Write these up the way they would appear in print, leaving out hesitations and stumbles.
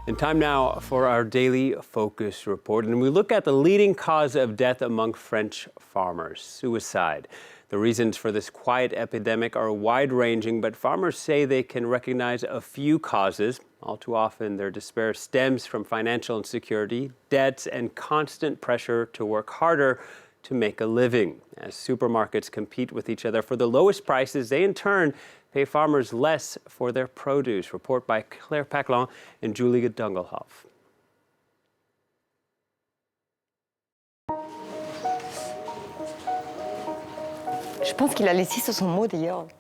And time now for our daily focus report. And we look at the leading cause of death among French farmers, suicide. The reasons for this quiet epidemic are wide-ranging, but farmers say they can recognize a few causes. All too often, their despair stems from financial insecurity, debts, and constant pressure to work harder to make a living. As supermarkets compete with each other for the lowest prices, they in turn pay farmers less for their produce. Report by Paccalin and Julie Dungelhoeff.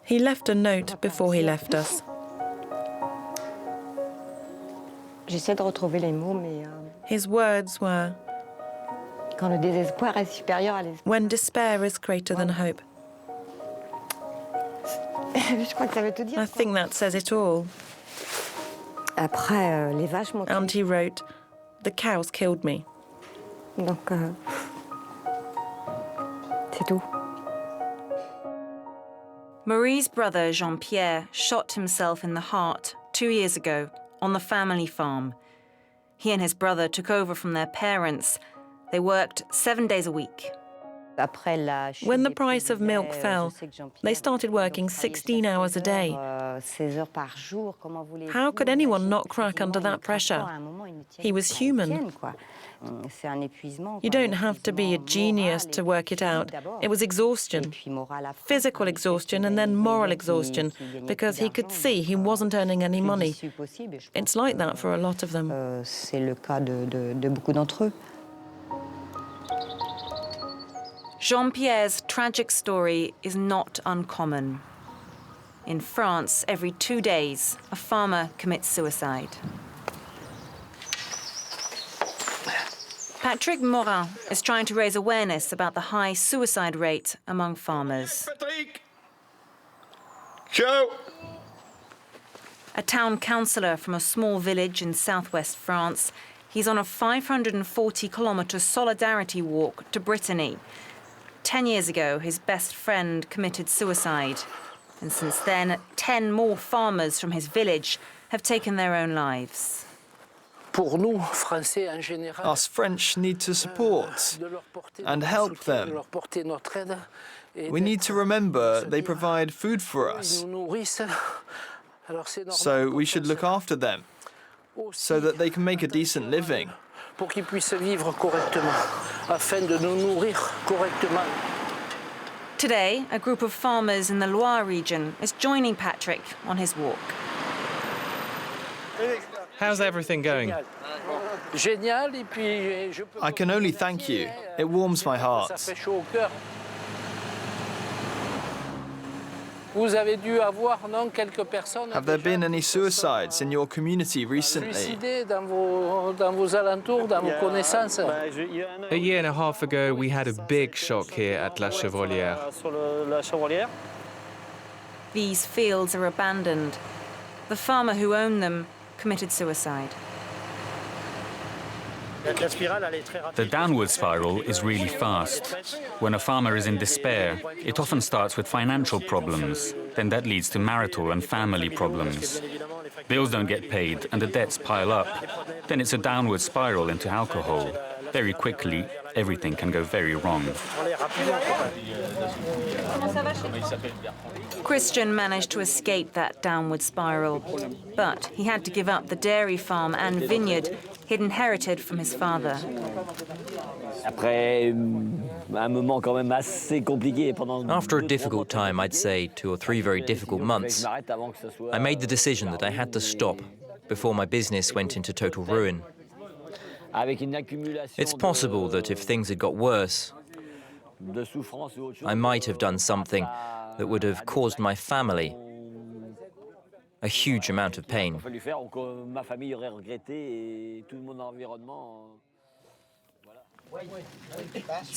He left a note before he left us. His words were, "When despair is greater than hope." I think that says it all. And he wrote, "The cows killed me." Marie's brother, Jean-Pierre, shot himself in the heart 2 years ago on the family farm. He and his brother took over from their parents. They worked 7 days a week. When the price of milk fell, they started working 16 hours a day. How could anyone not crack under that pressure? He was human. You don't have to be a genius to work it out. It was exhaustion, physical exhaustion and then moral exhaustion, because he could see he wasn't earning any money. It's like that for a lot of them. Jean-Pierre's tragic story is not uncommon. In France, every 2 days, a farmer commits suicide. Patrick MAURIN is trying to raise awareness about the high suicide rate among farmers. Ciao. A town councillor from a small village in southwest France, he's on a 540-kilometre solidarity walk to Brittany. 10 years ago, his best friend committed suicide. And since then, 10 more farmers from his village have taken their own lives. Us French need to support and help them. We need to remember they provide food for us. So we should look after them so that they can make a decent living. Today, a group of farmers in the Loire region is joining Patrick on his walk. How's everything going? I can only thank you. It warms my heart. Have there been any suicides in your community recently? A year and a half ago, we had a big shock here at La Chevrolière. These fields are abandoned. The farmer who owned them committed suicide. The downward spiral is really fast. When a farmer is in despair, it often starts with financial problems. Then that leads to marital and family problems. Bills don't get paid and the debts pile up. Then it's a downward spiral into alcohol. Very quickly, everything can go very wrong. Christian managed to escape that downward spiral, but he had to give up the dairy farm and vineyard he'd inherited from his father. After a difficult time, I'd say 2 or 3 very difficult months, I made the decision that I had to stop before my business went into total ruin. It's possible that if things had got worse, I might have done something that would have caused my family a huge amount of pain.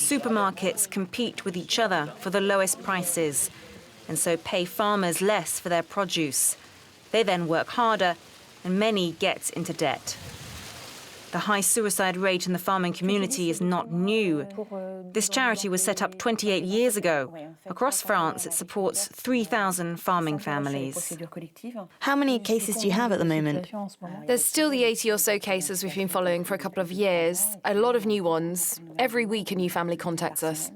Supermarkets compete with each other for the lowest prices, and so pay farmers less for their produce. They then work harder, and many get into debt. The high suicide rate in the farming community is not new. This charity was set up 28 years ago. Across France, it supports 3,000 farming families. How many cases do you have at the moment? There's still the 80 or so cases we've been following for a couple of years. A lot of new ones. Every week a new family contacts us.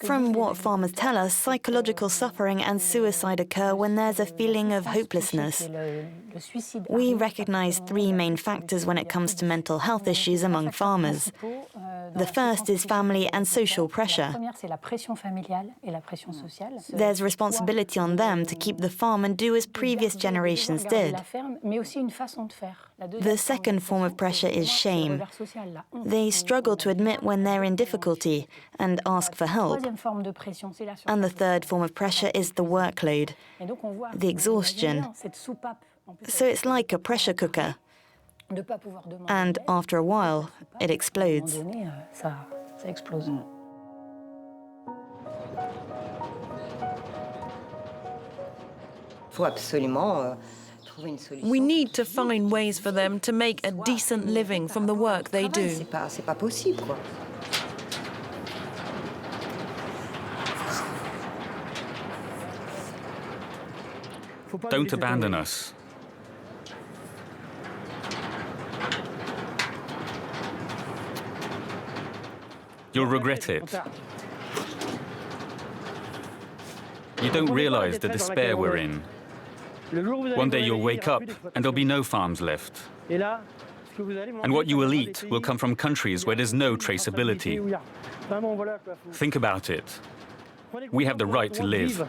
From what farmers tell us, psychological suffering and suicide occur when there's a feeling of hopelessness. We recognise three main factors when it comes to mental health issues among farmers. The first is family and social pressure. There's responsibility on them to keep the farm and do as previous generations did. The second form of pressure is shame. They struggle to admit when they're in difficulty and ask for help. And the third form of pressure is the workload, the exhaustion. So it's like a pressure cooker. And after a while, it explodes. We need to find ways for them to make a decent living from the work they do. Don't abandon us. You'll regret it. You don't realize the despair we're in. One day you'll wake up and there'll be no farms left. And what you will eat will come from countries where there's no traceability. Think about it. We have the right to live.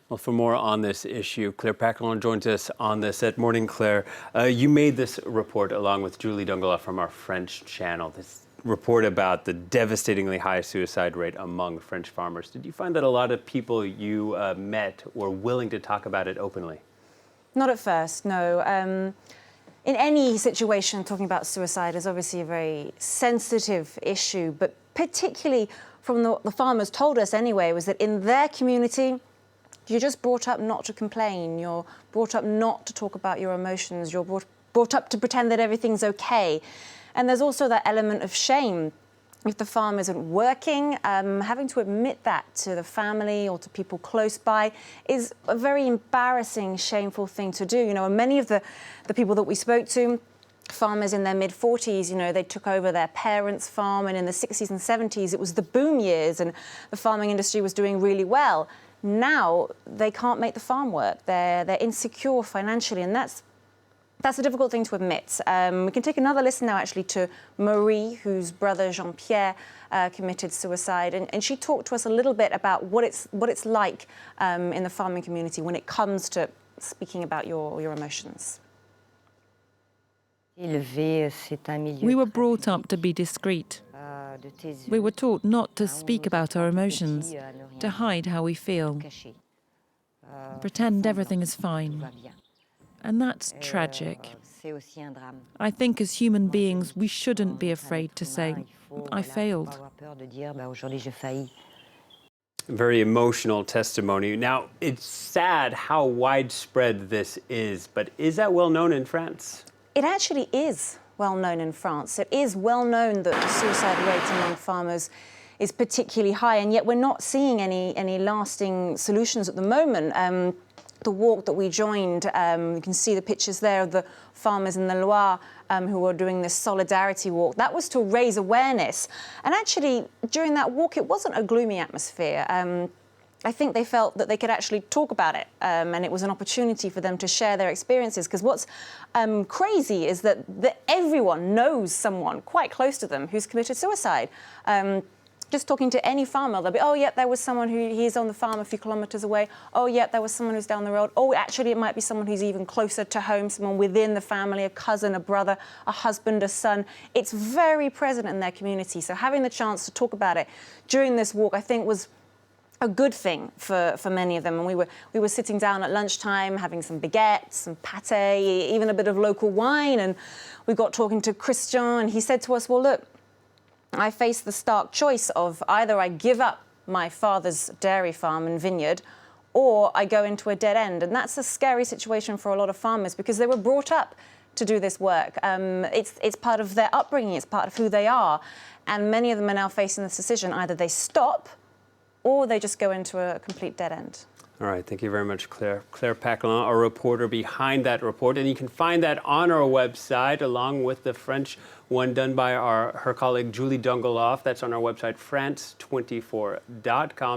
Well, for more on this issue, Claire Paccalin joins us on this at Morning Claire. You made this report along with Julie Dungelhoeff from our French channel, this report about the devastatingly high suicide rate among French farmers. Did you find that a lot of people you met were willing to talk about it openly? Not at first, no. In any situation, talking about suicide is obviously a very sensitive issue, but particularly from the farmers told us anyway, was that in their community, you're just brought up not to complain. You're brought up not to talk about your emotions. You're brought up to pretend that everything's okay. And there's also that element of shame. If the farm isn't working, having to admit that to the family or to people close by is a very embarrassing, shameful thing to do. You know, and many of the people that we spoke to, farmers in their mid-40s, you know, they took over their parents' farm, and in the 60s and 70s, it was the boom years and the farming industry was doing really well. Now they can't make the farm work. They're insecure financially, and that's a difficult thing to admit. We can take another listen now, actually, to Marie, whose brother Jean-Pierre committed suicide, and she talked to us a little bit about what it's like in the farming community when it comes to speaking about your emotions. We were brought up to be discreet. We were taught not to speak about our emotions, to hide how we feel, pretend everything is fine. And that's tragic. I think as human beings, we shouldn't be afraid to say, I failed. Very emotional testimony. Now, it's sad how widespread this is, but is that well known in France? It actually is well known in France. It is well known that the suicide rate among farmers is particularly high, and yet we're not seeing any lasting solutions at the moment. The walk that we joined, you can see the pictures there of the farmers in the Loire who were doing this solidarity walk. That was to raise awareness. And actually, during that walk, it wasn't a gloomy atmosphere. I think they felt that they could actually talk about it, and it was an opportunity for them to share their experiences. Because what's crazy is that everyone knows someone quite close to them who's committed suicide. Just talking to any farmer, they'll be, oh, yeah, there was someone he's on the farm a few kilometres away. Oh, yeah, there was someone who's down the road. Oh, actually, it might be someone who's even closer to home, someone within the family, a cousin, a brother, a husband, a son. It's very present in their community. So having the chance to talk about it during this walk, I think, was a good thing for many of them. And we were sitting down at lunchtime, having some baguettes, some pâté, even a bit of local wine. And we got talking to Christian, and he said to us, well, look, I face the stark choice of either I give up my father's dairy farm and vineyard, or I go into a dead end. And that's a scary situation for a lot of farmers because they were brought up to do this work. It's part of their upbringing, it's part of who they are. And many of them are now facing this decision. Either they stop or they just go into a complete dead end. All right, thank you very much, Claire. Claire Paccalin, our reporter behind that report. And you can find that on our website, along with the French one done by her colleague, Julie Dungelhoeff. That's on our website, France24.com.